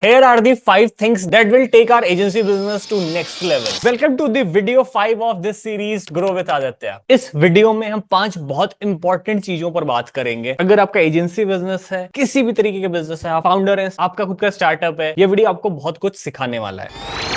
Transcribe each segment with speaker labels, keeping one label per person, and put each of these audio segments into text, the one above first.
Speaker 1: Here are the 5 things that will take our agency business to next level. Welcome to the video 5 of this series Grow with Aditya. इस video में हम 5 बहुत important चीजों पर बात करेंगे। अगर आपका एजेंसी बिजनेस है, किसी भी तरीके के बिजनेस है, आप फाउंडर हैं, आपका खुद का स्टार्टअप है, ये वीडियो आपको बहुत कुछ सिखाने वाला है।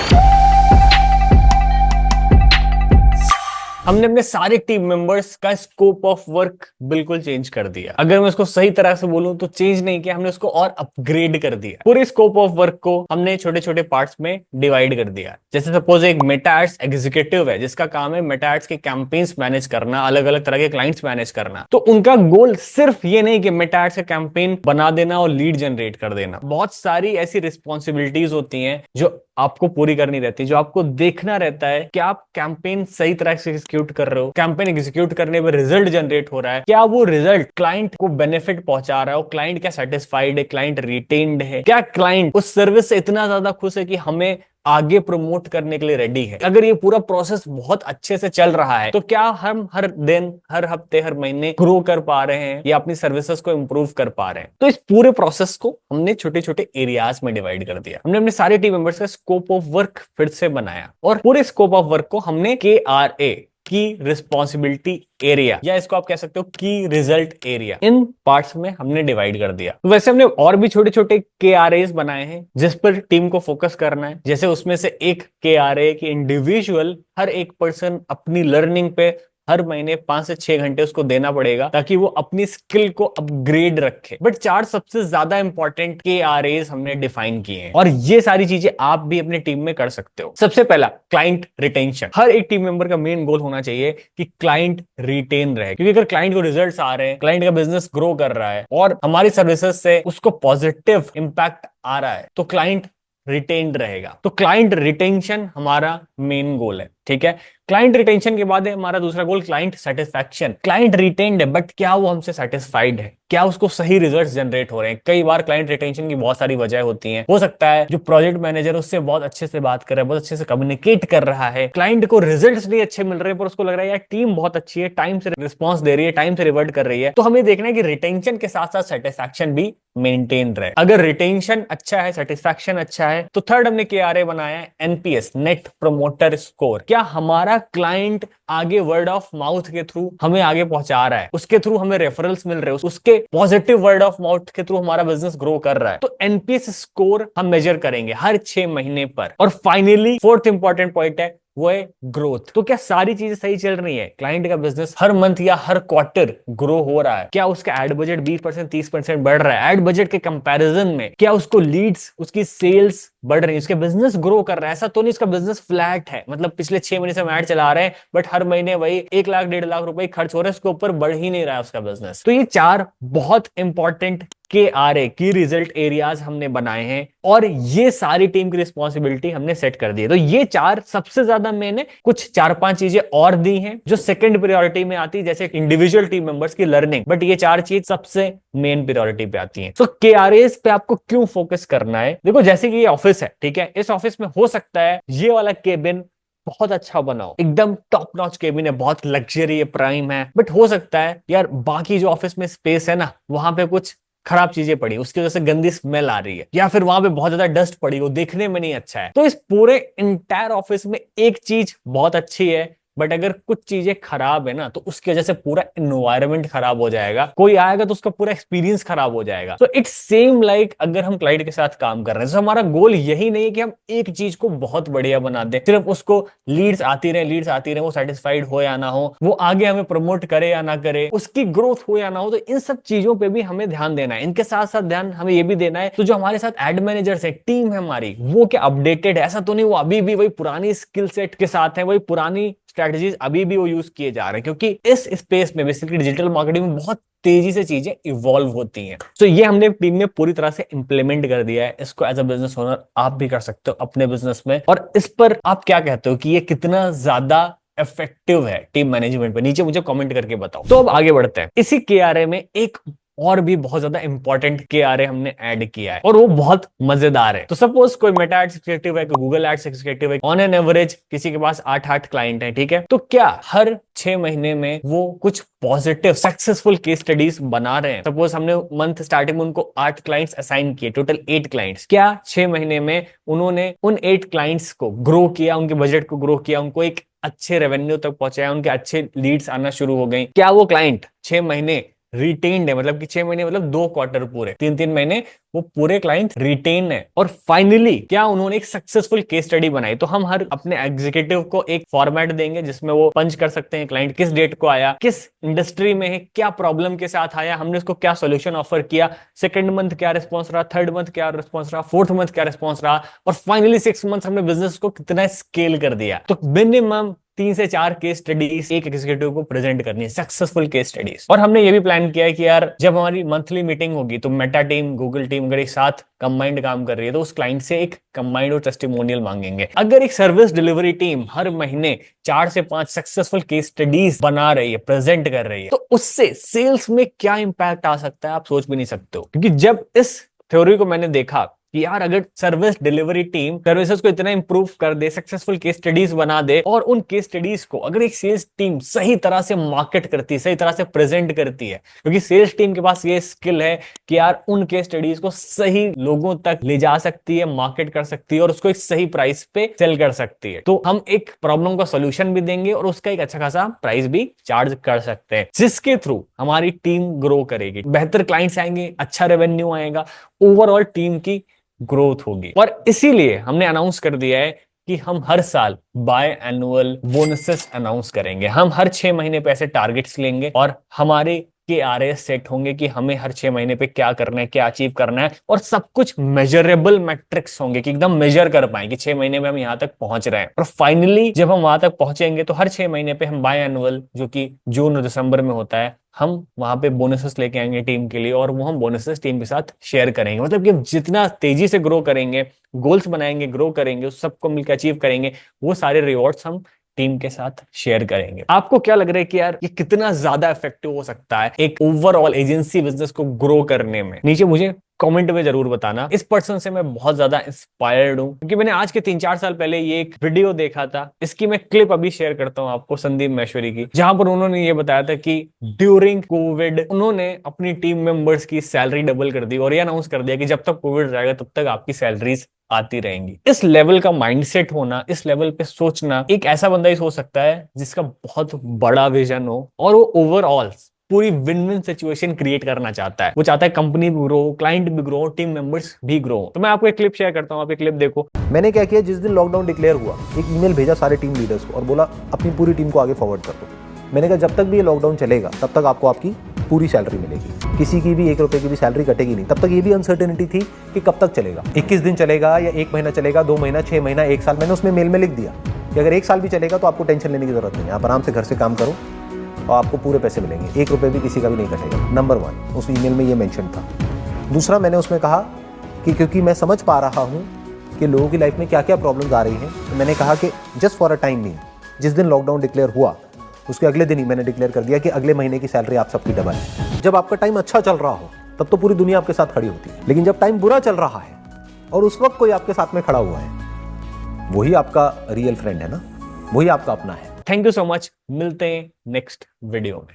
Speaker 1: हमने अपने सारे टीम मेंबर्स का स्कोप ऑफ वर्क बिल्कुल चेंज कर दिया। अगर मैं इसको सही तरह से बोलूं तो चेंज नहीं किया, हमने उसको और अपग्रेड कर दिया। पूरे स्कोप ऑफ वर्क को हमने छोटे छोटे पार्ट्स में डिवाइड कर दिया। जैसे सपोज एक मेटा एड्स एग्जीक्यूटिव है जिसका काम है मेटा एड्स के कैंपेन्स मैनेज करना, अलग अलग तरह के क्लाइंट्स मैनेज करना। तो उनका गोल सिर्फ ये नहीं कि मेटा एड्स का कैंपेन बना देना और लीड जनरेट कर देना। बहुत सारी ऐसी रिस्पॉन्सिबिलिटीज होती हैं जो आपको पूरी करनी रहती है, जो आपको देखना रहता है कि आप कैंपेन सही तरह से एग्जीक्यूट कर रहे हो, कैंपेन एग्जीक्यूट करने में रिजल्ट जनरेट हो रहा है, क्या वो रिजल्ट क्लाइंट को बेनिफिट पहुंचा रहा है, वो क्लाइंट क्या सेटिस्फाइड है, क्लाइंट रिटेन्ड है, क्या क्लाइंट उस सर्विस से इतना ज्यादा खुश है कि हमें आगे प्रमोट करने के लिए रेडी है। अगर ये पूरा प्रोसेस बहुत अच्छे से चल रहा है तो क्या हम हर दिन, हर हफ्ते, हर महीने ग्रो कर पा रहे हैं या अपनी सर्विसेज को इंप्रूव कर पा रहे हैं। तो इस पूरे प्रोसेस को हमने छोटे छोटे एरियाज में डिवाइड कर दिया। हमने अपने सारे टीम मेंबर्स का स्कोप ऑफ वर्क फिर से बनाया और पूरे स्कोप ऑफ वर्क को हमने KRA की रिस्पॉन्सिबिलिटी एरिया या इसको आप कह सकते हो की रिजल्ट एरिया, इन पार्ट्स में हमने डिवाइड कर दिया। तो वैसे हमने और भी छोटे छोटे KRAs बनाए हैं जिस पर टीम को फोकस करना है। जैसे उसमें से एक KRA की इंडिविजुअल हर एक पर्सन अपनी लर्निंग पे हर महीने 5 से 6 घंटे उसको देना पड़ेगा ताकि वो अपनी स्किल को अपग्रेड रखे। बट 4 सबसे ज्यादा इंपॉर्टेंट KRAs हमने डिफाइन किए हैं और ये सारी चीजें आप भी अपने टीम में कर सकते हो। सबसे पहला, क्लाइंट रिटेंशन। हर एक टीम मेंबर का मेन गोल होना चाहिए कि क्लाइंट रिटेन रहे, क्योंकि अगर क्लाइंट को रिजल्ट्स आ रहे हैं, क्लाइंट का बिजनेस ग्रो कर रहा है और हमारी सर्विसेज से उसको पॉजिटिव इंपैक्ट आ रहा है तो क्लाइंट रिटेन्ड रहेगा। तो क्लाइंट रिटेंशन हमारा मेन गोल है, ठीक है। क्लाइंट रिटेंशन के बाद है हमारा दूसरा गोल क्लाइंट सेटिस्फैक्शन। क्लाइंट रिटेन्ड है बट क्या वो हमसे सेटिस्फाइड है, क्या उसको सही रिजल्ट्स जनरेट हो रहे हैं। कई बार क्लाइंट रिटेंशन की बहुत सारी वजह होती हैं। हो सकता है जो प्रोजेक्ट मैनेजर उससे बहुत अच्छे से बात कर रहा है, बहुत अच्छे से कम्युनिकेट कर रहा है, क्लाइंट को रिजल्ट्स नहीं अच्छे मिल रहे पर उसको लग रहा है यार टीम बहुत अच्छी है, टाइम से रिस्पॉन्स दे रही है, टाइम से रिवर्ट कर रही है। तो हमें देखना है कि रिटेंशन के साथ साथ सेटिस्फैक्शन भी मेंटेन रहे। अगर रिटेंशन अच्छा है, सेटिस्फैक्शन अच्छा है, तो थर्ड हमने KRA बनाया है NPS, नेट प्रमोटर स्कोर। क्या हमारा क्लाइंट आगे वर्ड ऑफ माउथ के थ्रू हमें आगे पहुंचा रहा है, उसके थ्रू हमें रेफरल्स मिल रहे हैं, उसके पॉजिटिव वर्ड ऑफ माउथ के थ्रू हमारा बिजनेस ग्रो कर रहा है। तो NPS स्कोर हम मेजर करेंगे हर 6 महीने पर। और फाइनली फोर्थ इंपॉर्टेंट पॉइंट है वो है ग्रोथ। तो क्या सारी चीजें सही चल रही है, क्लाइंट का बिजनेस हर मंथ या हर क्वार्टर ग्रो हो रहा है, क्या उसका एड बजट 20% 30% बढ़ रहा है, एड बजट के कंपैरिजन में क्या उसको लीड्स, उसकी सेल्स बढ़ रही है, उसके बिजनेस ग्रो कर रहा है। ऐसा तो नहीं इसका बिजनेस फ्लैट है, मतलब पिछले 6 महीने से हम एड चला रहे हैं बट हर महीने वही 1 लाख 1.5 लाख रुपए खर्च हो रहे हैं, उसके ऊपर बढ़ ही नहीं रहा है उसका बिजनेस। तो ये 4 बहुत इंपॉर्टेंट KRA की रिजल्ट एरियाज हमने बनाए हैं और ये सारी टीम की रिस्पॉन्सिबिलिटी हमने सेट कर दी है। तो ये 4 सबसे ज्यादा मैंने कुछ 4-5 चीजें और दी हैं जो सेकंड प्रायोरिटी में आती है, जैसे इंडिविजुअल टीम मेंबर्स की लर्निंग। बट ये 4 चीज सबसे मेन प्रायोरिटी पे आती हैं। तो KRAs पे आपको क्यों फोकस करना है? देखो, जैसे कि ये ऑफिस है, ठीक है, इस ऑफिस में हो सकता है ये वाला केबिन बहुत अच्छा बनाओ, एकदम टॉप नॉच केबिन है, बहुत लग्जरी है, प्राइम है, बट हो सकता है यार बाकी जो ऑफिस में स्पेस है ना, वहां पे कुछ खराब चीजें पड़ी, उसकी वजह से गंदी स्मेल आ रही है, या फिर वहां पे बहुत ज्यादा डस्ट पड़ी हो, देखने में नहीं अच्छा है। तो इस पूरे इंटायर ऑफिस में एक चीज बहुत अच्छी है बट अगर कुछ चीजें खराब है ना तो उसकी वजह से पूरा एनवायरनमेंट खराब हो जाएगा, कोई आएगा तो उसका पूरा एक्सपीरियंस खराब हो जाएगा। तो इट्स सेम लाइक अगर हम क्लाइंट के साथ काम कर रहे हैं तो हमारा गोल यही नहीं है कि हम एक चीज को बहुत बढ़िया बना दें, सिर्फ उसको लीड्स आती रहे, वो सेटिस्फाइड हो या ना हो, वो आगे हमें प्रमोट करे या ना करे, उसकी ग्रोथ हो या ना हो। तो इन सब चीजों पर भी हमें ध्यान देना है। इनके साथ साथ ध्यान हमें ये भी देना है तो जो हमारे साथ एड मैनेजर्स है, टीम है हमारी, वो क्या अपडेटेड है, ऐसा तो नहीं वो अभी भी वही पुरानी स्किल सेट के साथ है, वही पुरानी स्ट्रैटेजीज अभी भी वो यूज किए जा रहे हैं, क्योंकि इस स्पेस में बेसिकली डिजिटल मार्केटिंग में बहुत तेजी से चीजें इवॉल्व होती हैं। तो ये हमने टीम में पूरी तरह से इंप्लीमेंट कर दिया है। इसको एज अ बिजनेस ओनर आप भी कर सकते हो अपने बिजनेस में। और इस पर आप क्या कहते हो कि ये कितना ज्यादा इफेक्टिव है टीम मैनेजमेंट पे? नीचे मुझे कमेंट करके बताओ। तो अब आगे बढ़ते हैं। इसी KRA में एक और भी बहुत ज्यादा इंपॉर्टेंट KRA हमने ऐड किया है और वो बहुत मजेदार है। तो सपोज कोई मेटा एड्स एग्जीक्यूटिव है, कोई गूगल एड्स एग्जीक्यूटिव है, ऑन एन एवरेज किसी के पास 8 क्लाइंट है, ठीक है। तो क्या हर 6 महीने में वो कुछ पॉजिटिव सक्सेसफुल केस स्टडीज बना रहे हैं? सपोज हमने मंथ स्टार्टिंग में उनको 8 क्लाइंट्स असाइन किए, टोटल 8 क्लाइंट्स। क्या 6 महीने में उन्होंने उन 8 क्लाइंट्स को ग्रो किया, उनके बजट को ग्रो किया, उनको एक अच्छे रेवेन्यू तक पहुंचाया, उनके अच्छे लीड्स आना शुरू हो गई? क्या वो क्लाइंट 6 महीने रिटेन्ड है? मतलब कि 6 महीने मतलब 2 क्वार्टर पूरे, 3 महीने वो पूरे क्लाइंट रिटेन है। और फाइनली क्या उन्होंने एक सक्सेसफुल केस स्टडी बनाई? तो हम हर अपने एग्जीक्यूटिव को एक फॉर्मेट देंगे जिसमें वो पंच कर सकते हैं क्लाइंट किस डेट को आया, किस इंडस्ट्री में है, क्या प्रॉब्लम के साथ आया, हमने उसको क्या सोल्यूशन ऑफर किया, सेकंड मंथ क्या रिस्पॉन्स रहा, थर्ड मंथ क्या रिस्पॉन्स रहा, फोर्थ मंथ क्या रिस्पॉन्स रहा, और फाइनली 6 मंथ हमने बिजनेस को कितना स्केल कर दिया। तो मिनिमम 3 से 4 केस स्टडीज एक एग्जीक्यूटिव को प्रेजेंट करनी है, सक्सेसफुल केस स्टडीज। और हमने ये भी प्लान किया है कि यार जब हमारी मंथली मीटिंग होगी तो मेटा टीम, गूगल टीम अगर एक साथ कंबाइंड काम कर रही है तो उस क्लाइंट से एक कंबाइंड और टेस्टिमोनियल मांगेंगे। अगर एक सर्विस डिलीवरी टीम हर महीने 4 से 5 सक्सेसफुल केस स्टडीज बना रही है, प्रेजेंट कर रही है, तो उससे सेल्स में क्या इंपैक्ट आ सकता है आप सोच भी नहीं सकते हो। क्योंकि जब इस थ्योरी को मैंने देखा कि यार अगर सर्विस डिलीवरी टीम सर्विसेज को इतना इंप्रूव कर दे, सक्सेसफुल केस स्टडीज बना दे, और उन केस स्टडीज को अगर एक सेल्स टीम सही तरह से मार्केट करती है, सही तरह से प्रेजेंट करती है, क्योंकि सेल्स टीम के पास ये स्किल है कि यार उन केस स्टडीज को सही लोगों तक ले जा सकती है, मार्केट कर सकती है और उसको एक सही प्राइस पे सेल कर सकती है। तो हम एक प्रॉब्लम का सोल्यूशन भी देंगे और उसका एक अच्छा खासा प्राइस भी चार्ज कर सकते हैं, जिसके थ्रू हमारी टीम ग्रो करेगी, बेहतर क्लाइंट्स आएंगे, अच्छा रेवेन्यू आएगा, ओवरऑल टीम की ग्रोथ होगी। और इसीलिए हमने अनाउंस कर दिया है कि हम हर साल बाय एनुअल बोनसेस अनाउंस करेंगे। हम हर 6 महीने पे ऐसे टारगेट्स लेंगे और हमारे KRA सेट होंगे कि हमें हर 6 महीने पे क्या करना है, क्या अचीव करना है, और सब कुछ मेजरेबल मैट्रिक्स होंगे कि एकदम मेजर कर पाए कि 6 महीने में हम यहां तक पहुंच रहे हैं। और फाइनली जब हम वहां तक पहुंचेंगे तो हर 6 महीने पे हम बाय एनुअल, जो कि जून और दिसंबर में होता है, हम वहां पे बोनसेस लेके आएंगे टीम के लिए और वो हम बोनसेस टीम के साथ शेयर करेंगे। मतलब कि जितना तेजी से ग्रो करेंगे, गोल्स बनाएंगे, ग्रो करेंगे, उस सबको मिलकर अचीव करेंगे, वो सारे रिवॉर्ड्स हम टीम के साथ शेयर करेंगे। आपको क्या लग रहा है कि यार ये कितना ज्यादा इफेक्टिव हो सकता है एक ओवरऑल एजेंसी बिजनेस को ग्रो करने में? नीचे मुझे कमेंट में जरूर बताना। इस पर्सन से मैं बहुत ज्यादा इंस्पायर्ड हूं क्योंकि मैंने आज के 3-4 साल पहले ये एक वीडियो देखा था। इसकी मैं क्लिप अभी शेयर करता हूं आपको, संदीप महेश्वरी की, जहां पर उन्होंने ये बताया था कि ड्यूरिंग कोविड उन्होंने अपनी टीम मेंबर्स की सैलरी डबल कर दी और ये अनाउंस कर दिया कि जब तक कोविड रहेगा तब तक आपकी सैलरीज आती रहेंगी। इस लेवल का माइंडसेट होना, इस लेवल पे सोचना एक ऐसा बंदा ही सोच सकता है जिसका बहुत बड़ा विजन हो और वो ओवरऑल पूरी विन विन सिचुएशन क्रिएट करना चाहता है। वो चाहता है कंपनी भी ग्रो, क्लाइंट भी ग्रो, टीम मेंबर्स भी ग्रो। तो मैं आपको एक क्लिप शेयर करता हूं, आप एक क्लिप देखो।
Speaker 2: मैंने क्या किया, जिस दिन लॉकडाउन डिक्लेयर हुआ एक ईमेल भेजा सारे टीम लीडर्स को और बोला अपनी पूरी टीम को आगे फॉरवर्ड कर दो। मैंने कहा जब तक भी ये लॉकडाउन चलेगा तब तक आपको आपकी पूरी सैलरी मिलेगी, किसी की भी 1 रुपए की भी सैलरी कटेगी नहीं। तब तक ये भी अनसर्टेनिटी थी कि कब तक चलेगा, 21 दिन चलेगा या 1 महीना चलेगा, 2 महीना, 6 महीना, 1 साल। मैंने उसमें मेल में लिख दिया कि अगर 1 साल भी चलेगा तो आपको टेंशन लेने की जरूरत नहीं है, आप आराम से घर से काम करो और आपको पूरे पैसे मिलेंगे, 1 रुपए भी किसी का भी नहीं कटेगा। नंबर 1 उस ईमेल में ये मेंशन था। दूसरा मैंने उसमें कहा कि क्योंकि मैं समझ पा रहा हूँ कि लोगों की लाइफ में क्या क्या प्रॉब्लम्स आ रही हैं, तो मैंने कहा कि just for a time being, जिस दिन लॉकडाउन डिक्लेयर हुआ उसके अगले दिन ही मैंने डिक्लेयर कर दिया कि अगले महीने की सैलरी आप सबकी डबल है। जब आपका टाइम अच्छा चल रहा हो तब तो पूरी दुनिया आपके साथ खड़ी होती है, लेकिन जब टाइम बुरा चल रहा है और उस वक्त कोई आपके साथ में खड़ा हुआ है, वही आपका रियल फ्रेंड है ना, वही आपका अपना है।
Speaker 1: थैंक यू सो मच, मिलते हैं नेक्स्ट वीडियो में।